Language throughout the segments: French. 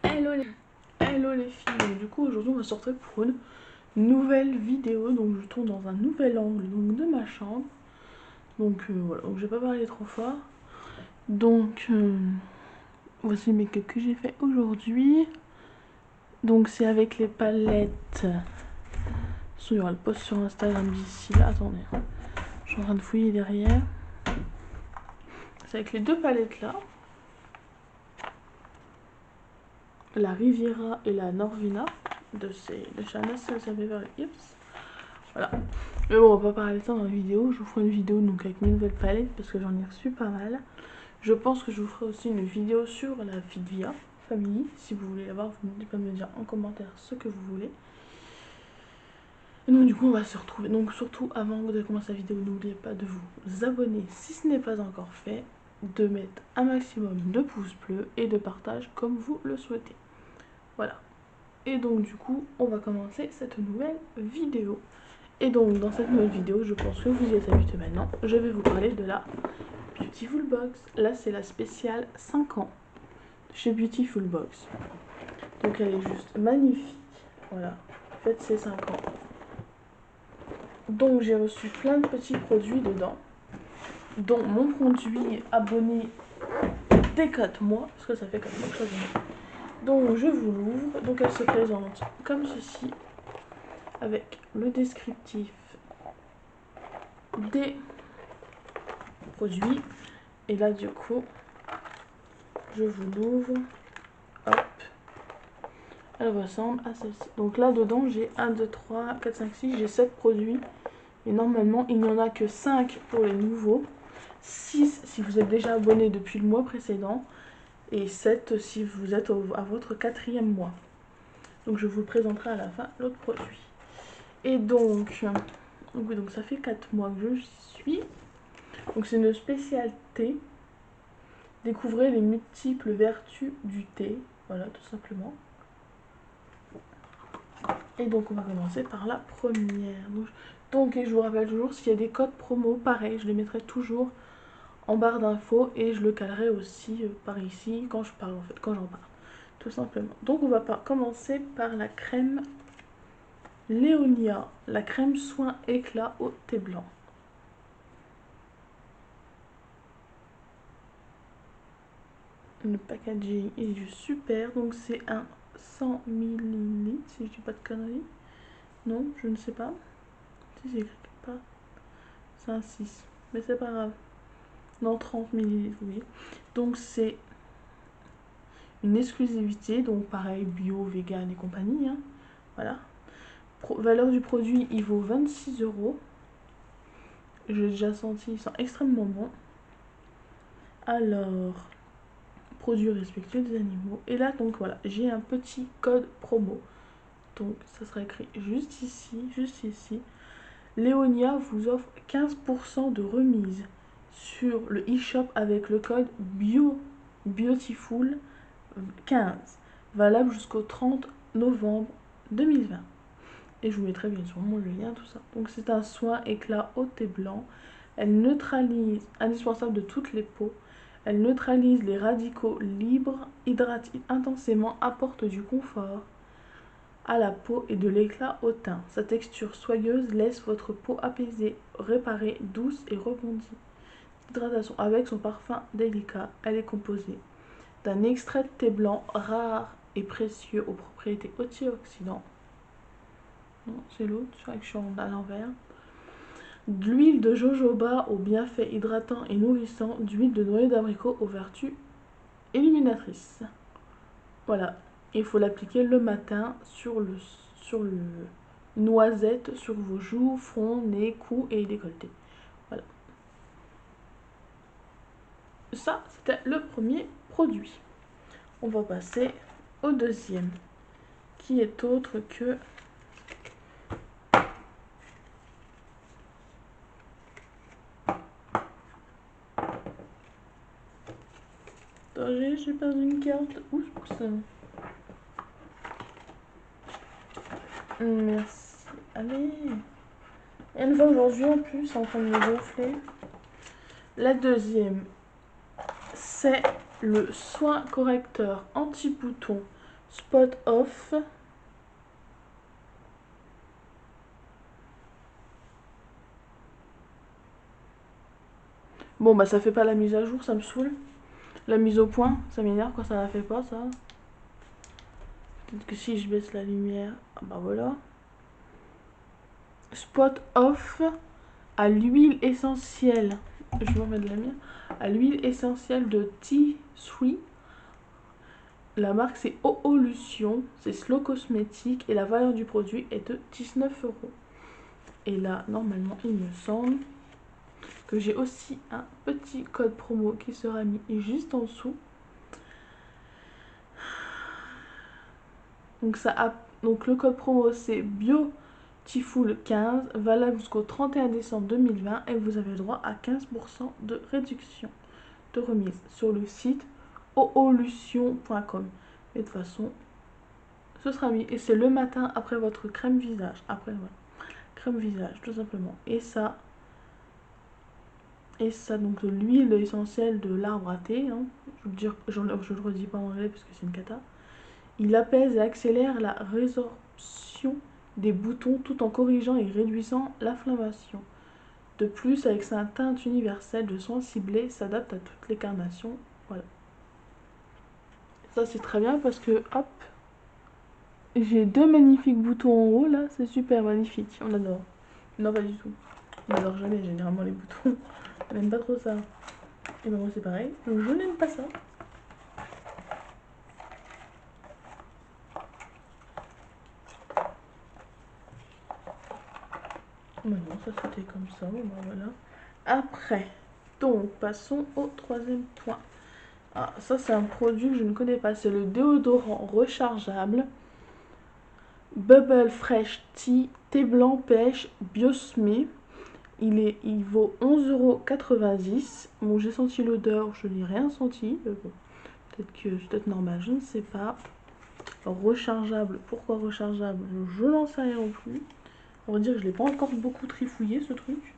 Hello les filles, donc du coup aujourd'hui on va sortir pour une nouvelle vidéo. Donc je tourne dans un nouvel angle donc, de ma chambre. Donc voilà, donc je vais pas parler trop fort. Donc voici le make-up que j'ai fait aujourd'hui. Donc c'est avec les palettes. Il y aura le post sur Instagram d'ici là, attendez. Je suis en train de fouiller derrière. C'est avec les deux palettes là. La Riviera et la Norvina de Chanel Beverly Hills. Voilà. Mais bon, on va pas parler de ça dans la vidéo. Je vous ferai une vidéo donc avec mes nouvelles palettes parce que j'en ai reçu pas mal. Je pense que je vous ferai aussi une vidéo sur la Fitvia Family. Si vous voulez la voir, vous n'hésitez pas à me dire en commentaire ce que vous voulez. Et donc du coup, on va se retrouver. Donc surtout, avant de commencer la vidéo, n'oubliez pas de vous abonner si ce n'est pas encore fait, de mettre un maximum de pouces bleus et de partage comme vous le souhaitez. Voilà. Et donc du coup, on va commencer cette nouvelle vidéo. Et donc dans cette nouvelle vidéo, je pense que vous y êtes habitués maintenant, je vais vous parler de la Beautiful Box. Là c'est la spéciale 5 ans de chez Beautiful Box. Donc elle est juste magnifique. Voilà, faites ses 5 ans. Donc j'ai reçu plein de petits produits dedans, dont mon produit abonné des 4 mois, parce que ça fait 4 mois que je suis abonnée. Donc je vous l'ouvre. Donc elle se présente comme ceci, avec le descriptif des produits. Et là du coup, je vous l'ouvre. Hop. Elle ressemble à celle-ci. Donc là dedans j'ai 1, 2, 3, 4, 5, 6, j'ai 7 produits. Et normalement il n'y en a que 5 pour les nouveaux. 6 si vous êtes déjà abonné depuis le mois précédent. Et 7 si vous êtes à votre 4e mois. Donc je vous présenterai à la fin l'autre produit. Et donc oui, donc ça fait 4 mois que je suis. Donc c'est une spécialité. Découvrez les multiples vertus du thé. Voilà, tout simplement. Et donc on va commencer par la première. Donc et je vous rappelle toujours, s'il y a des codes promo, pareil, je les mettrai toujours en barre d'infos. Et je le calerai aussi par ici quand je parle, en fait, quand j'en parle. Tout simplement. Donc on va commencer par la crème Léonia. La crème soin éclat au thé blanc. Le packaging est juste super. Donc c'est un 100 ml, si je dis pas de conneries. Non, je ne sais pas. Si j'écris pas. C'est un 6. Mais c'est pas grave. Non, 30 ml, oui. Donc c'est une exclusivité. Donc pareil, bio, vegan et compagnie. Hein. Voilà. Valeur du produit, il vaut 26 €. J'ai déjà senti, ils sont extrêmement bons. Alors, produits respectueux des animaux. Et là, donc voilà, j'ai un petit code promo. Donc, ça sera écrit juste ici, juste ici. Léonia vous offre 15% de remise sur le e-shop avec le code Beautiful 15, valable jusqu'au 30 novembre 2020. Et je vous mettrai bien sûr le lien, tout ça. Donc c'est un soin éclat au thé blanc. Elle neutralise, indispensable de toutes les peaux. Elle neutralise les radicaux libres, hydrate intensément, apporte du confort à la peau et de l'éclat au teint. Sa texture soyeuse laisse votre peau apaisée, réparée, douce et rebondie. Hydratation avec son parfum délicat. Elle est composée d'un extrait de thé blanc rare et précieux aux propriétés antioxydantes. Non, c'est l'autre, je crois que je suis à l'envers. D'huile de jojoba aux bienfaits hydratants et nourrissants, d'huile de noyau d'abricot aux vertus illuminatrices. Voilà, il faut l'appliquer le matin sur le noisette, sur vos joues, front, nez, cou et décolleté. Voilà. Ça, c'était le premier produit. On va passer au deuxième, qui est autre que j'ai perdu une carte. Oups. Merci. Allez. Elle va aujourd'hui en plus, en train de me gonfler. La deuxième, c'est le soin correcteur anti-bouton Spot Off. Bon bah ça fait pas la mise à jour, ça me saoule. La mise au point, ça m'énerve quand ça la fait pas, ça. Peut-être que si je baisse la lumière, ah bah voilà. Spot Off à l'huile essentielle. Je vais remettre de la mienne. À l'huile essentielle de T3. La marque c'est Oolution, c'est Slow Cosmétique et la valeur du produit est de 19 €. Et là, normalement, il me semble que j'ai aussi un petit code promo qui sera mis juste en dessous. Donc le code promo c'est Beautiful15, valable jusqu'au 31 décembre 2020 et vous avez droit à 15% de réduction de remise sur le site oolution.com. Et de toute façon, ce sera mis et c'est le matin après votre crème visage. Après, voilà. Crème visage, tout simplement. Et ça, donc l'huile essentielle de l'arbre à thé. Hein. Je le redis pas en anglais parce que c'est une cata. Il apaise et accélère la résorption des boutons tout en corrigeant et réduisant l'inflammation. De plus, avec sa teinte universelle de soins ciblés, s'adapte à toutes les carnations. Voilà. Ça c'est très bien parce que, hop, j'ai deux magnifiques boutons en haut là, c'est super magnifique, on adore. Non, pas du tout. On n'adore jamais généralement les boutons. On n'aime pas trop ça. Et ben moi c'est pareil, donc je n'aime pas ça. Maintenant ça c'était comme ça, bon ben voilà. Après, donc passons au troisième point. Ah, ça c'est un produit que je ne connais pas, c'est le déodorant rechargeable Bubble Fresh Tea, thé blanc pêche Biosme. Il vaut 11,90 €. Bon, j'ai senti l'odeur, je n'ai rien senti. Bon, peut-être que c'est peut-être normal, je ne sais pas. Rechargeable, pourquoi rechargeable? Je n'en sais rien non plus. On va dire que je ne l'ai pas encore beaucoup trifouillé ce truc.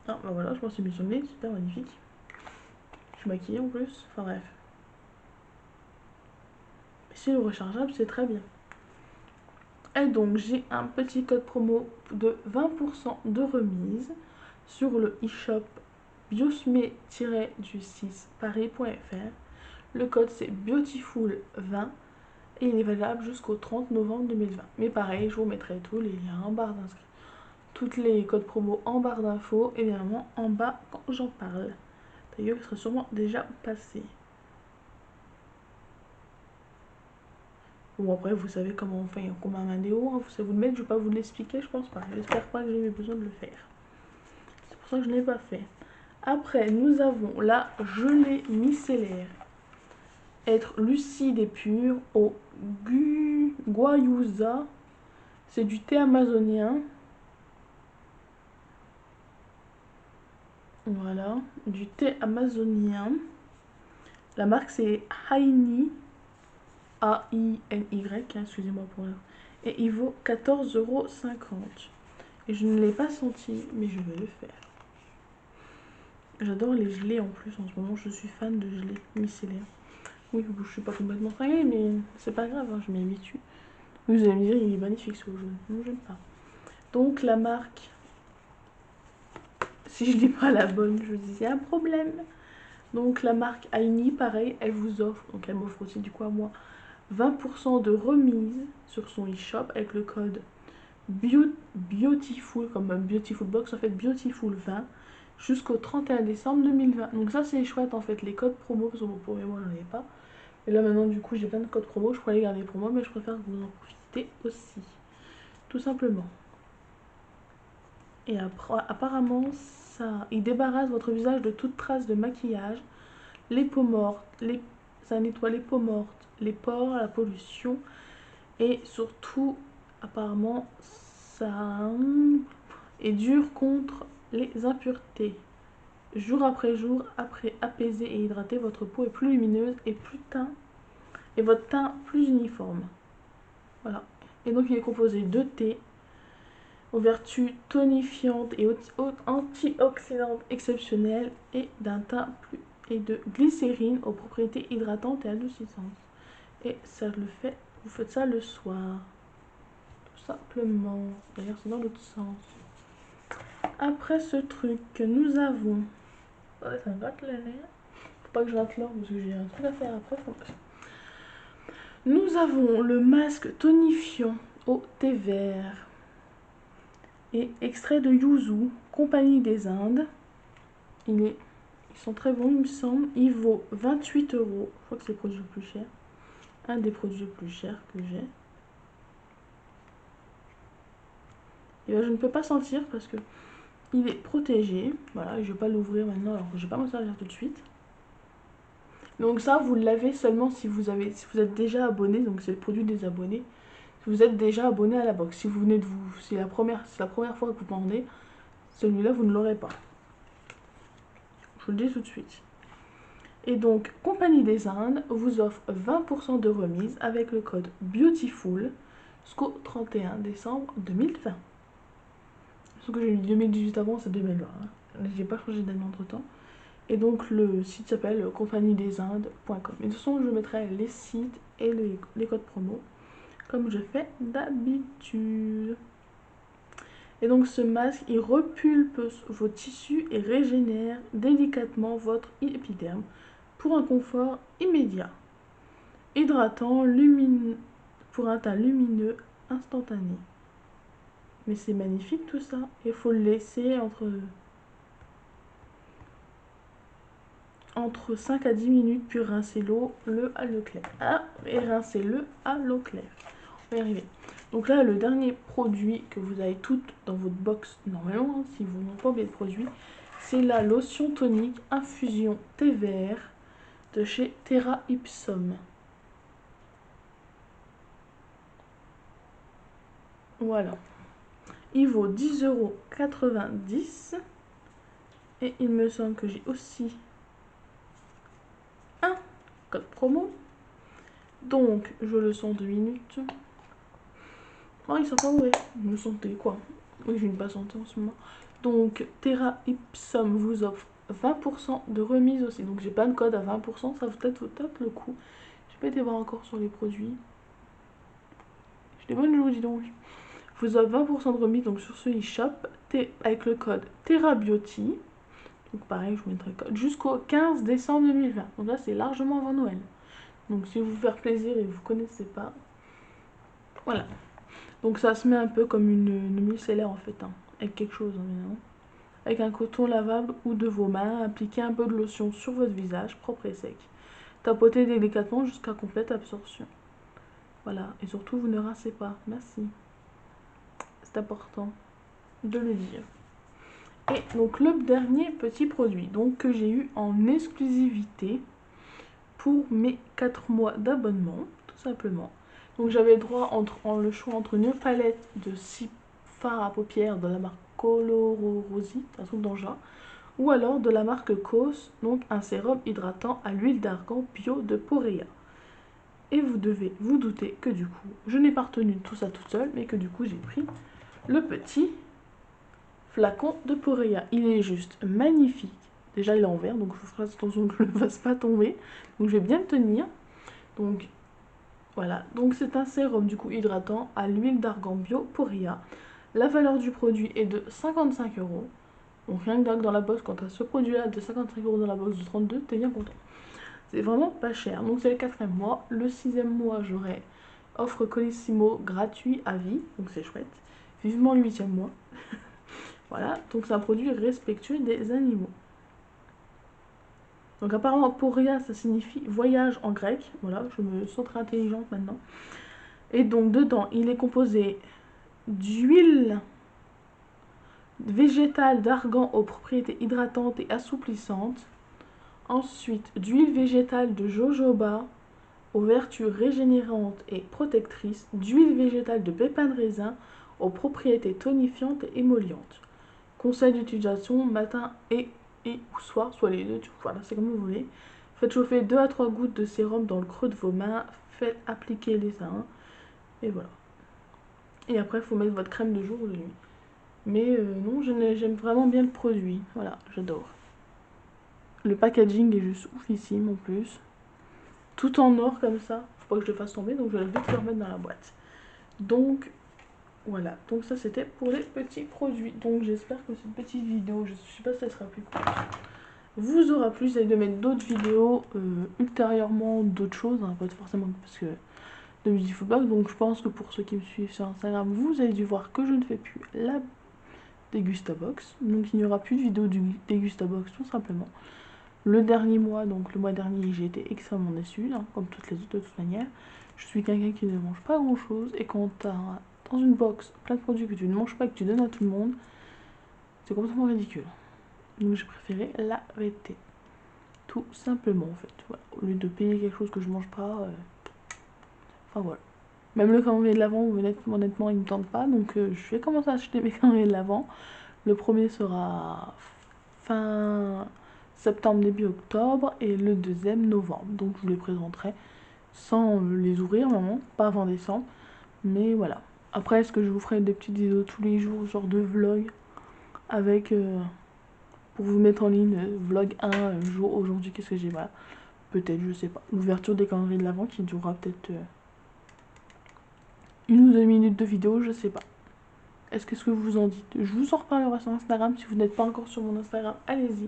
Ah bah voilà, je pense que c'est mis sur le nez, super magnifique. Je suis maquillée en plus, enfin bref. Si le rechargeable, c'est très bien. Et donc j'ai un petit code promo de 20% de remise sur le e-shop biosme-du6paris.fr. Le code c'est Beautiful20 et il est valable jusqu'au 30 novembre 2020. Mais pareil, je vous mettrai tous les liens en barre d'inscription. Toutes les codes promo en barre d'infos, évidemment en bas quand j'en parle. D'ailleurs, il sera sûrement déjà passé. Bon, après, vous savez comment on fait un combat main des hauts. Hein. Vous savez vous le mettre, je ne vais pas vous l'expliquer, je pense pas. J'espère pas que j'ai eu besoin de le faire. C'est pour ça que je ne l'ai pas fait. Après, nous avons la gelée micellaire. Être lucide et pur au guayusa. C'est du thé amazonien. Voilà, du thé amazonien. La marque c'est Haini. A-I-N-Y, hein, excusez-moi pour l'heure. Et il vaut 14,50 €. Et je ne l'ai pas senti, mais je vais le faire. J'adore les gelées en plus, en ce moment je suis fan de gelées micellaires. Oui, je suis pas complètement fringuée, mais c'est pas grave, hein, je m'y habitue. Vous allez me dire, il est magnifique ce jaune. Non, j'aime pas. Donc la marque, si je dis pas la bonne, je dis c'est un problème. Donc la marque Aini, pareil, elle vous offre, donc elle m'offre aussi du coup à moi, 20% de remise sur son e-shop avec le code Beautiful, comme Beautiful Box, en fait Beautiful20 jusqu'au 31 décembre 2020. Donc ça c'est chouette en fait, les codes promo, parce que pour moi j'en ai pas. Et là maintenant du coup j'ai plein de codes promo, je pourrais les garder pour moi, mais je préfère que vous en profitez aussi. Tout simplement. Et après, apparemment ça, il débarrasse votre visage de toute trace de maquillage, les peaux mortes, ça nettoie les peaux mortes, les pores, la pollution et surtout apparemment ça est dur contre les impuretés. Jour après jour, après apaiser et hydrater, votre peau est plus lumineuse et votre teint plus uniforme. Voilà. Et donc il est composé de thé, aux vertus tonifiantes et antioxydantes exceptionnelles et d'un teint plus et de glycérine aux propriétés hydratantes et adoucissantes. Et ça le fait, vous faites ça le soir, tout simplement. D'ailleurs, c'est dans l'autre sens. Après ce truc, nous avons... Ouais, ça me gratte le nez. Faut pas que je rate l'or parce que j'ai un truc à faire après. Nous avons le masque tonifiant au thé vert et extrait de yuzu, Compagnie des Indes. Ils sont très bons, il me semble. Il vaut 28 euros. Je crois que c'est le produit le plus cher. Un des produits les plus chers que j'ai. Et ben, je ne peux pas sentir parce que il est protégé. Voilà, je ne vais pas l'ouvrir maintenant, alors je ne vais pas m'en servir tout de suite. Donc ça, vous l'avez seulement si vous êtes déjà abonné. Donc c'est le produit des abonnés. Si vous êtes déjà abonné à la box. Si vous venez de vous... C'est la première fois que vous demandez. Celui-là, vous ne l'aurez pas. Je vous le dis tout de suite. Et donc, Compagnie des Indes vous offre 20% de remise avec le code BEAUTIFUL jusqu'au 31 décembre 2020. Sauf que j'ai mis 2018 avant, c'est 2020. Hein. J'ai pas changé d'année entre temps. Et donc, le site s'appelle compagniedesindes.com. Et de toute façon, je mettrai les sites et les codes promo, comme je fais d'habitude. Et donc, ce masque, il repulpe vos tissus et régénère délicatement votre épiderme pour un confort immédiat. Hydratant, pour un teint lumineux instantané. Mais c'est magnifique tout ça. Il faut le laisser entre 5 à 10 minutes, puis rincer le à l'eau claire. Ah, et rincez-le à l'eau claire. On va y arriver. Donc là, le dernier produit que vous avez tout dans votre box, normalement, hein, si vous n'avez pas oublié de produit, c'est la lotion tonique infusion thé vert de chez Terra Ipsum. Voilà. Il vaut 10,90 €. Et il me semble que j'ai aussi un code promo. Donc, je le sens 2 minutes. Oh, il sent pas mauvais. Vous le sentez quoi? Oui, je ne pas sentir en ce moment. Donc, Terra Ipsum vous offre 20% de remise aussi. Donc, j'ai pas de code à 20%. Ça vaut peut-être le coup. Je vais pas été voir encore sur les produits. J'ai des bonnes jours, dis donc. Vous offre 20% de remise donc sur ce e-shop avec le code TerraBeauty. Donc pareil, je vous mettrai le code jusqu'au 15 décembre 2020. Donc là, c'est largement avant Noël. Donc si vous faire plaisir et vous ne connaissez pas, voilà. Donc ça se met un peu comme une micellaire en fait, hein, avec quelque chose évidemment. Avec un coton lavable ou de vos mains, appliquez un peu de lotion sur votre visage, propre et sec. Tapotez délicatement jusqu'à complète absorption. Voilà, et surtout vous ne rincez pas, merci. C'est important de le dire. Et donc le dernier petit produit donc, que j'ai eu en exclusivité pour mes 4 mois d'abonnement, tout simplement. Donc j'avais droit le choix entre une palette de 6 fards à paupières de la marque Colorosity, un truc dans le genre, ou alors de la marque Cos, donc un sérum hydratant à l'huile d'argan bio de Porea. Et vous devez vous douter que du coup, je n'ai pas retenu tout ça toute seule, mais que du coup j'ai pris le petit flacon de Porea. Il est juste magnifique. Déjà il est en verre, donc il faut faire attention que je ne le fasse pas tomber. Donc je vais bien le tenir. Donc voilà, donc c'est un sérum du coup hydratant à l'huile d'argan bio Porea. La valeur du produit est de 55 €. Donc rien que dans la box, quand tu as ce produit là de 55 € dans la box de 32, t'es bien content. C'est vraiment pas cher. Donc c'est le 4e mois. Le 6e mois, j'aurai offre Colissimo gratuit à vie. Donc c'est chouette. Vivement le 8e mois. Voilà, donc c'est un produit respectueux des animaux. Donc apparemment Porea ça signifie voyage en grec. Voilà, je me sens très intelligente maintenant. Et donc dedans il est composé d'huile végétale d'argan aux propriétés hydratantes et assouplissantes. Ensuite d'huile végétale de jojoba aux vertus régénérantes et protectrices. D'huile végétale de pépins de raisin aux propriétés tonifiantes et émollientes. Conseil d'utilisation matin et ou soir, soit les deux, voilà, c'est comme vous voulez. Faites chauffer 2 à 3 gouttes de sérum dans le creux de vos mains, faites appliquer les seins, et voilà. Et après, il faut mettre votre crème de jour ou de nuit. Mais non, j'aime vraiment bien le produit. Voilà, j'adore. Le packaging est juste oufissime en plus. Tout en or comme ça. Faut pas que je le fasse tomber, donc je vais vite le remettre dans la boîte. Donc voilà, donc ça c'était pour les petits produits. Donc j'espère que cette petite vidéo, je sais pas si elle sera plus courte, vous aura plu. J'essaie de mettre d'autres vidéos ultérieurement, d'autres choses, hein, pas forcément parce que de Beautiful Box. Donc je pense que pour ceux qui me suivent sur Instagram, vous avez dû voir que je ne fais plus la Dégustabox. Donc il n'y aura plus de vidéo du Dégustabox tout simplement. Le dernier mois, donc le mois dernier, j'ai été extrêmement déçue, hein, comme toutes les autres de toute manière. Je suis quelqu'un qui ne mange pas grand chose, et quand tu as dans une box plein de produits que tu ne manges pas et que tu donnes à tout le monde, c'est complètement ridicule. Donc j'ai préféré l'arrêter. Tout simplement en fait. Voilà. Au lieu de payer quelque chose que je mange pas. Enfin voilà. Même le calendrier de l'Avent, honnêtement, il ne me tente pas. Donc je vais commencer à acheter mes calendriers de l'Avent. Le premier sera fin septembre, début octobre. Et le deuxième, novembre. Donc je vous les présenterai sans les ouvrir, vraiment. Pas avant décembre. Mais voilà. Après, est-ce que je vous ferai des petites vidéos tous les jours, genre de vlog, avec, pour vous mettre en ligne, vlog 1, jour aujourd'hui, qu'est-ce que j'ai, voilà. Peut-être, je sais pas. L'ouverture des calendriers de l'Avent qui durera peut-être 1 ou 2 minutes de vidéo, je sais pas. Est-ce que vous en dites? Je vous en reparlerai sur Instagram. Si vous n'êtes pas encore sur mon Instagram, allez-y.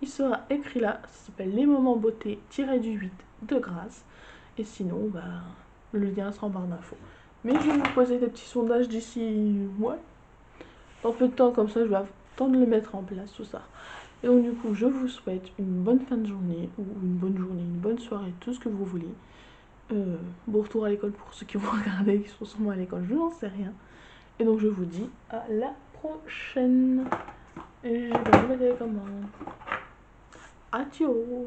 Il sera écrit là. Ça s'appelle Les Moments Beauté-du-8 de grâce. Et sinon, bah, le lien sera en barre d'infos. Mais je vais vous poser des petits sondages d'ici, ouais, dans peu de temps, comme ça je vais avoir le temps de le mettre en place, tout ça. Et donc du coup, je vous souhaite une bonne fin de journée, ou une bonne journée, une bonne soirée, tout ce que vous voulez. Bon retour à l'école pour ceux qui vont regarder, qui sont sûrement à l'école, je n'en sais rien. Et donc je vous dis à la prochaine. Et je vais vous mettre les commandes. Adios.